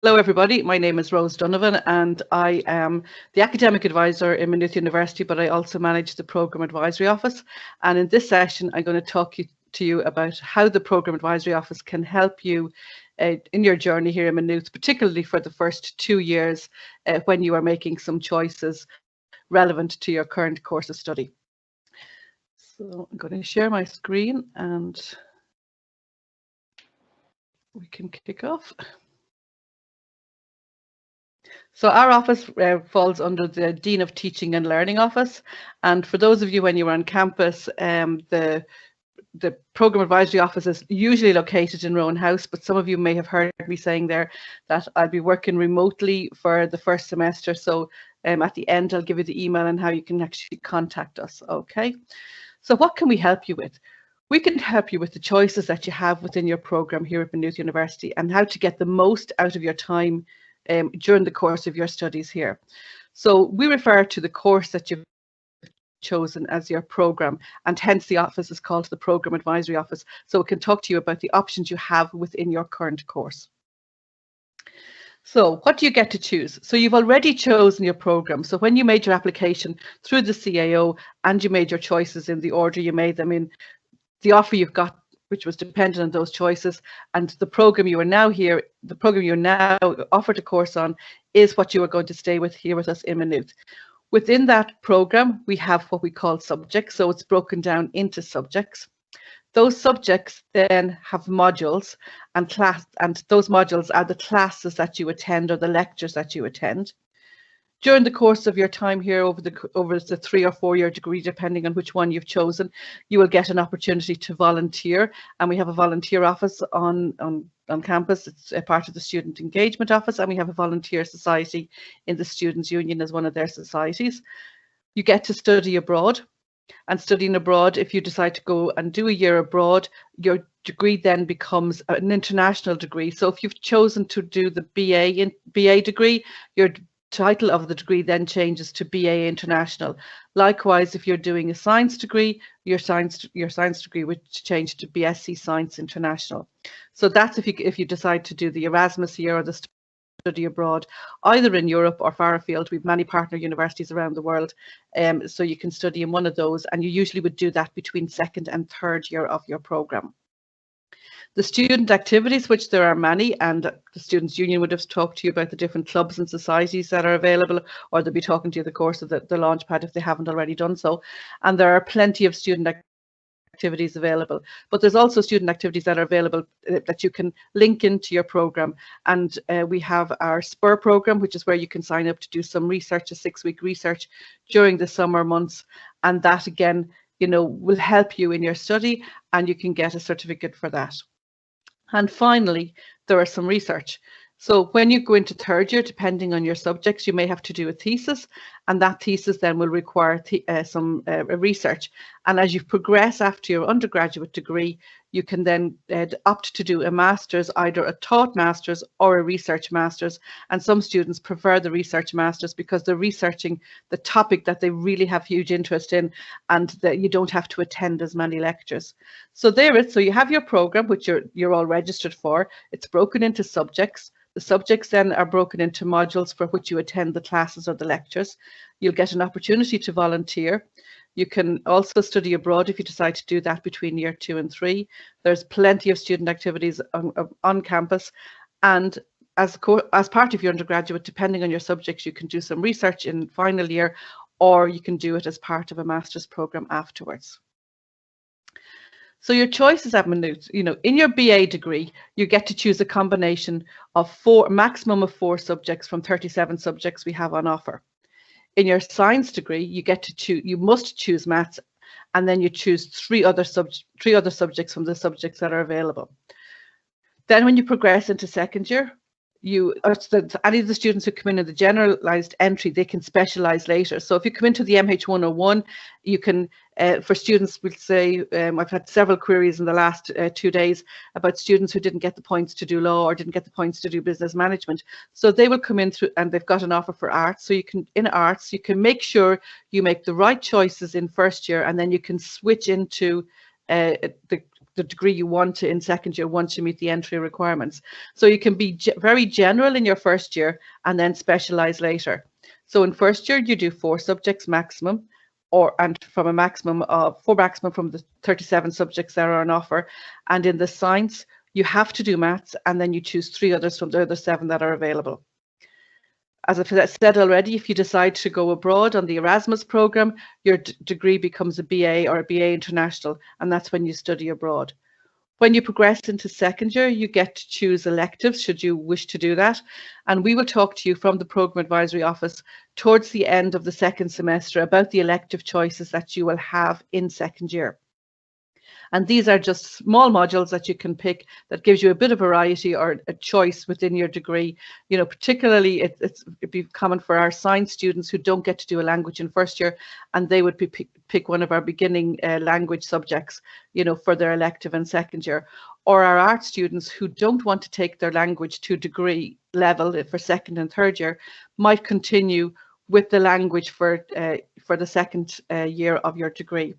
Hello everybody, my name is Rose Donovan and I am the academic advisor in Maynooth University, but I also manage the Programme Advisory Office. And in this session, I'm going to talk to you about how the Programme Advisory Office can help you in your journey here in Maynooth, particularly for the first 2 years when you are making some choices relevant to your current course of study. So I'm going to share my screen and we can kick off. So our office falls under the Dean of Teaching and Learning Office. And for those of you when you were on campus, the Programme Advisory Office is usually located in Rowan House, but some of you may have heard me saying there that I'll be working remotely for the first semester. So at the end, I'll give you the email and how you can actually contact us. Okay. So what can we help you with? We can help you with the choices that you have within your programme here at Maynooth University and how to get the most out of your time during the course of your studies here. So we refer to the course that you've chosen as your programme, and hence the office is called the Programme Advisory Office. So it can talk to you about the options you have within your current course. So what do you get to choose? So you've already chosen your programme. So when you made your application through the CAO and you made your choices in the order you made them in, the offer you've got, which was dependent on those choices, and the programme you are now here, the programme you're now offered a course on is what you are going to stay with here with us in Maynooth. Within that programme, we have what we call subjects, so it's broken down into subjects. Those subjects then have modules, and those modules are the classes that you attend or the lectures that you attend. During the course of your time here over the 3 or 4 year degree, depending on which one you've chosen, you will get an opportunity to volunteer. And we have a volunteer office on campus. It's a part of the Student Engagement Office, and we have a volunteer society in the Students' Union as one of their societies. You get to study abroad. And studying abroad, if you decide to go and do a year abroad, your degree then becomes an international degree. So if you've chosen to do the BA degree, your title of the degree then changes to BA International. Likewise, if you're doing a science degree, your science degree would change to BSc Science International. So that's if you decide to do the Erasmus year or the study abroad, either in Europe or far afield. We have many partner universities around the world, so you can study in one of those, and you usually would do that between 2nd and 3rd year of your programme. The student activities, which there are many, and the Students' Union would have talked to you about the different clubs and societies that are available, or they'll be talking to you in the course of the Launchpad if they haven't already done so. And there are plenty of student activities available, but there's also student activities that are available that you can link into your programme. And we have our Spur programme, which is where you can sign up to do some research, a 6-week research during the summer months, and that again, you know, will help you in your study, and you can get a certificate for that. And finally, there are some research. So when you go into 3rd year, depending on your subjects, you may have to do a thesis, and that thesis then will require some research. And as you progress after your undergraduate degree, you can then opt to do a master's, either a taught master's or a research master's. And some students prefer the research master's because they're researching the topic that they really have huge interest in, and that you don't have to attend as many lectures. So there it is. So you have your program, which you're all registered for. It's broken into subjects. The subjects then are broken into modules for which you attend the classes or the lectures. You'll get an opportunity to volunteer. You can also study abroad if you decide to do that between year 2 and 3. There's plenty of student activities on campus. And as part of your undergraduate, depending on your subjects, you can do some research in final year, or you can do it as part of a master's programme afterwards. So your choices at Maynooth, you know, in your BA degree, you get to choose a combination of maximum of 4 subjects from 37 subjects we have on offer. In your science degree, you must choose maths, and then you choose 3 other subjects from the subjects that are available. Then when you progress into 2nd year, any of the students who come in the generalized entry, they can specialize later. So if you come into the MH101, you can, for students, we'll say, I've had several queries in the last 2 days about students who didn't get the points to do law or didn't get the points to do business management. So they will come in through, and they've got an offer for arts. So in arts, you can make sure you make the right choices in 1st year, and then you can switch into the the degree you want in second year once you meet the entry requirements. So you can be very general in your first year and then specialize later. So in first year, you do 4 subjects maximum, and from a maximum of 4 maximum from the 37 subjects that are on offer. And in the science, you have to do maths, and then you choose 3 others from the other 7 that are available. As I've said already, if you decide to go abroad on the Erasmus program, your degree becomes a BA or a BA International, and that's when you study abroad. When you progress into second year, you get to choose electives should you wish to do that. And we will talk to you from the Programme Advisory Office towards the end of the second semester about the elective choices that you will have in second year. And these are just small modules that you can pick that gives you a bit of variety or a choice within your degree. You know, particularly it'd be common for our science students who don't get to do a language in first year, and they would pick one of our beginning language subjects, you know, for their elective in second year. Or our art students who don't want to take their language to degree level for second and third year might continue with the language for the second year of your degree.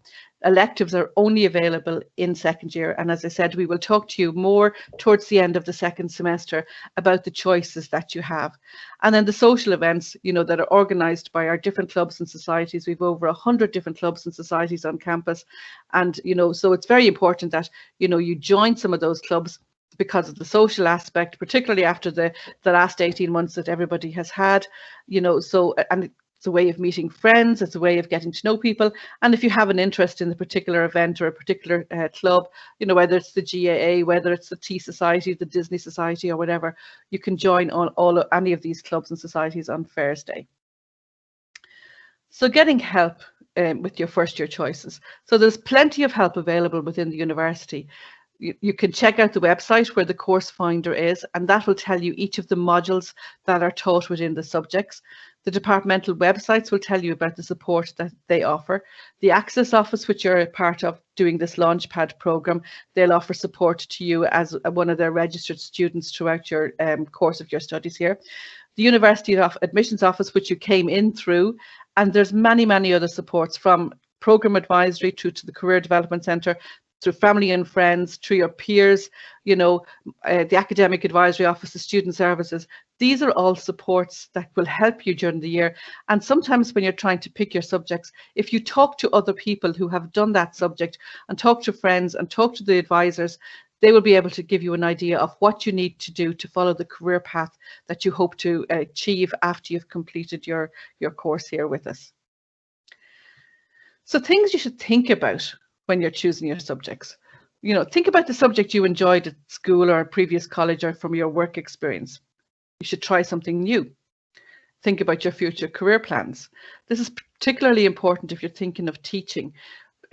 Electives are only available in second year, and as I said, we will talk to you more towards the end of the second semester about the choices that you have. And then the social events, you know, that are organised by our different clubs and societies. We've over 100 different clubs and societies on campus, and you know, so it's very important that, you know, you join some of those clubs because of the social aspect, particularly after the last 18 months that everybody has had, you know. So, and it's a way of meeting friends, it's a way of getting to know people. And if you have an interest in the particular event or a particular club, you know, whether it's the GAA, whether it's the Tea Society, the Disney Society or whatever, you can join on any of these clubs and societies on Fairs Day. So getting help with your first year choices. So there's plenty of help available within the university. You can check out the website where the course finder is, and that will tell you each of the modules that are taught within the subjects. The departmental websites will tell you about the support that they offer. The Access Office, which you're a part of doing this Launchpad programme, they'll offer support to you as one of their registered students throughout your course of your studies here. The University Admissions Office, which you came in through, and there's many other supports from Programme Advisory through to the Career Development Centre, through family and friends, through your peers, you know, the Academic Advisory Office, the Student Services. These are all supports that will help you during the year. And sometimes when you're trying to pick your subjects, if you talk to other people who have done that subject and talk to friends and talk to the advisors, they will be able to give you an idea of what you need to do to follow the career path that you hope to achieve after you've completed your course here with us. So things you should think about when you're choosing your subjects. You know, think about the subject you enjoyed at school or a previous college or from your work experience. You should try something new. Think about your future career plans. This is particularly important if you're thinking of teaching.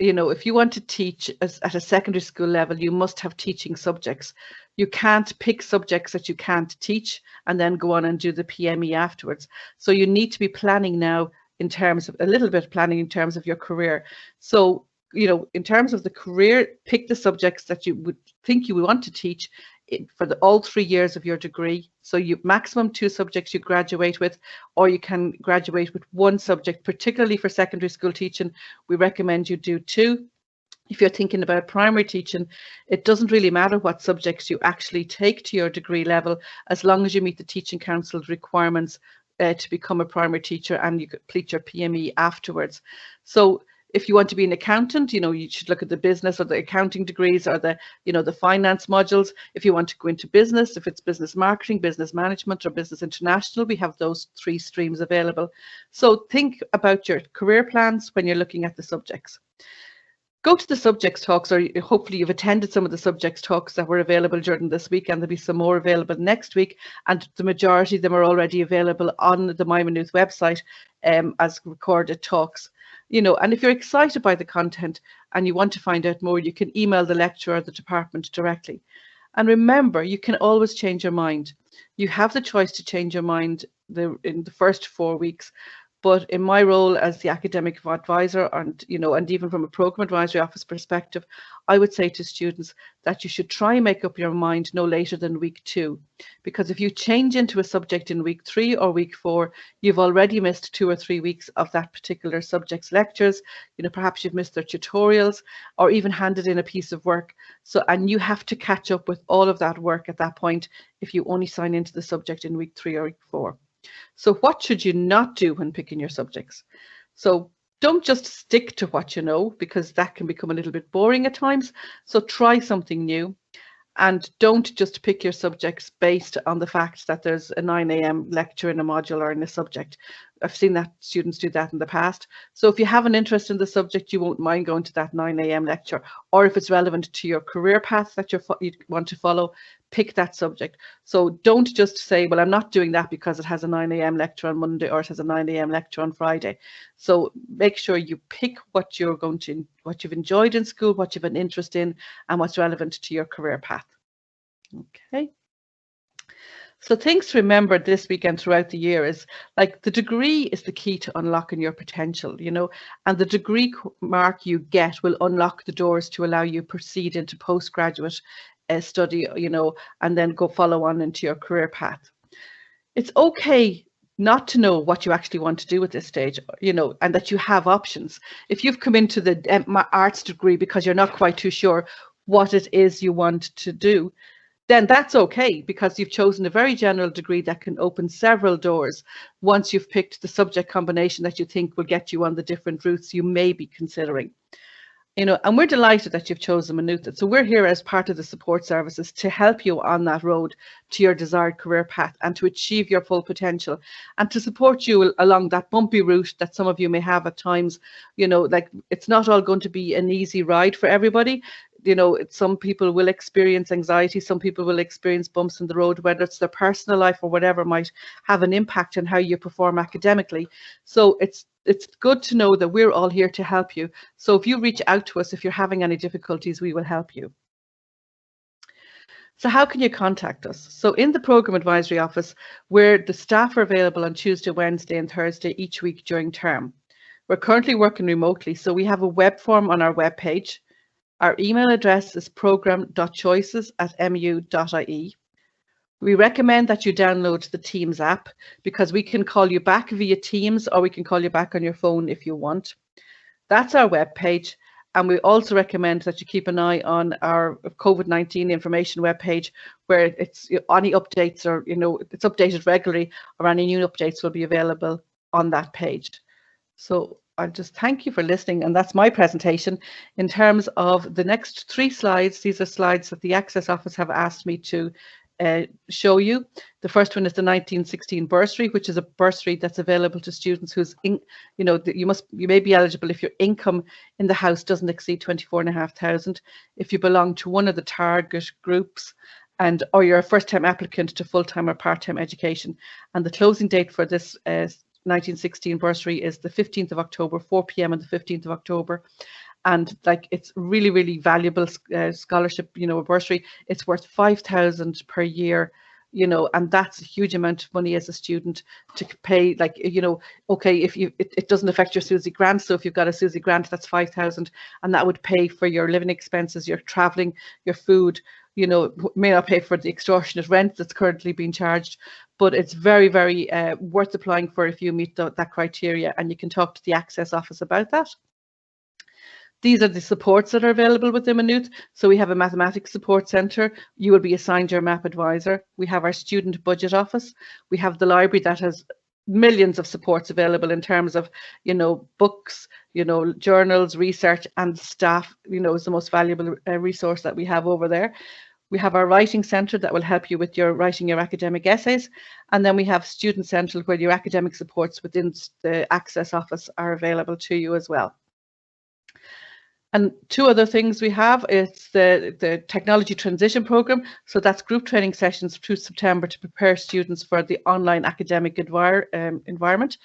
You know, if you want to teach at a secondary school level, you must have teaching subjects. You can't pick subjects that you can't teach and then go on and do the PME afterwards. So you need to be planning now in terms of a little bit of planning in terms of your career. So, you know, in terms of the career, pick the subjects that you would think you would want to teach for all 3 years of your degree. So you maximum 2 subjects you graduate with, or you can graduate with 1 subject. Particularly for secondary school teaching, we recommend you do 2. If you're thinking about primary teaching, it doesn't really matter what subjects you actually take to your degree level, as long as you meet the Teaching Council's requirements to become a primary teacher and you complete your PME afterwards. So if you want to be an accountant, you know, you should look at the business or the accounting degrees or the, you know, the finance modules. If you want to go into business, if it's business marketing, business management or business international, we have those 3 streams available. So think about your career plans when you're looking at the subjects. Go to the subjects talks, or hopefully you've attended some of the subjects talks that were available during this week, and there'll be some more available next week, and the majority of them are already available on the My Maynooth website as recorded talks. You know, and if you're excited by the content and you want to find out more, you can email the lecturer or the department directly. And remember, you can always change your mind. You have the choice to change your mind in the first 4 weeks, But in my role as the academic advisor, and and even from a program advisory office perspective, I would say to students that you should try and make up your mind no later than week 2, because if you change into a subject in week 3 or week 4, you've already missed 2 or 3 weeks of that particular subject's lectures. Perhaps you've missed their tutorials or even handed in a piece of work. So, and you have to catch up with all of that work at that point if you only sign into the subject in week 3 or week 4. So what should you not do when picking your subjects? So don't just stick to what you know, because that can become a little bit boring at times. So try something new. And don't just pick your subjects based on the fact that there's a 9 a.m. lecture in a module or in a subject. I've seen that students do that in the past. So if you have an interest in the subject, you won't mind going to that 9 a.m. lecture. Or if it's relevant to your career path that you want to follow, pick that subject. So don't just say, well, I'm not doing that because it has a 9 a.m. lecture on Monday or it has a 9 a.m. lecture on Friday. So make sure you pick what you've enjoyed in school, what you've an interest in, and what's relevant to your career path. Okay. So things to remember this week and throughout the year is, like, the degree is the key to unlocking your potential, and the degree mark you get will unlock the doors to allow you proceed into postgraduate study, and then go follow on into your career path. It's okay not to know what you actually want to do at this stage, and that you have options. If you've come into the arts degree because you're not quite too sure what it is you want to do, then that's okay, because you've chosen a very general degree that can open several doors once you've picked the subject combination that you think will get you on the different routes you may be considering. And we're delighted that you've chosen Maynooth. So we're here as part of the support services to help you on that road to your desired career path and to achieve your full potential, and to support you along that bumpy route that some of you may have at times. Like, it's not all going to be an easy ride for everybody. Some people will experience anxiety, some people will experience bumps in the road, whether it's their personal life or whatever might have an impact on how you perform academically. So it's good to know that we're all here to help you. So if you reach out to us, if you're having any difficulties, we will help you. So how can you contact us? So in the Programme Advisory Office, where the staff are available on Tuesday, Wednesday and Thursday each week during term. We're currently working remotely, so we have a web form on our webpage. Our email address is program.choices@mu.ie. We recommend that you download the Teams app, because we can call you back via Teams, or we can call you back on your phone if you want. That's our web page. And we also recommend that you keep an eye on our COVID-19 information web page, where it's any updates, or it's updated regularly, or any new updates will be available on that page. So I'll just thank you for listening, and that's my presentation. In terms of the next 3 slides, these are slides that the Access Office have asked me to show you. The first one is the 1916 bursary, which is a bursary that's available to students whose, you may be eligible if your income in the house doesn't exceed 24,500, if you belong to one of the target groups, or you're a first-time applicant to full-time or part-time education. And the closing date for this 1916 bursary is the 15th of October, 4 p.m. on the 15th of October. And it's really, really valuable scholarship, a bursary. It's worth 5,000 per year, and that's a huge amount of money as a student to pay. Okay, if it doesn't affect your SUSI grant. So if you've got a SUSI grant, that's 5,000, and that would pay for your living expenses, your traveling, your food. May not pay for the extortionate rent that's currently being charged, but it's very, very worth applying for if you meet that criteria, and you can talk to the Access Office about that. These are the supports that are available within Maynooth. So we have a mathematics support centre. You will be assigned your MAP advisor. We have our student budget office. We have the library that has millions of supports available in terms of, books, journals, research, and staff, is the most valuable resource that we have over there. We have our writing centre that will help you with writing your academic essays. And then we have Student Central, where your academic supports within the Access Office are available to you as well. And two other things we have is the technology transition program. So that's group training sessions through September to prepare students for the online academic environment.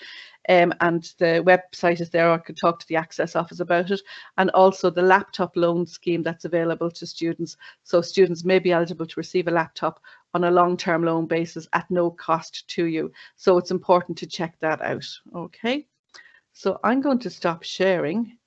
And the website is there. I could talk to the Access Office about it. And also the laptop loan scheme that's available to students. So students may be eligible to receive a laptop on a long-term loan basis at no cost to you. So it's important to check that out. Okay, so I'm going to stop sharing.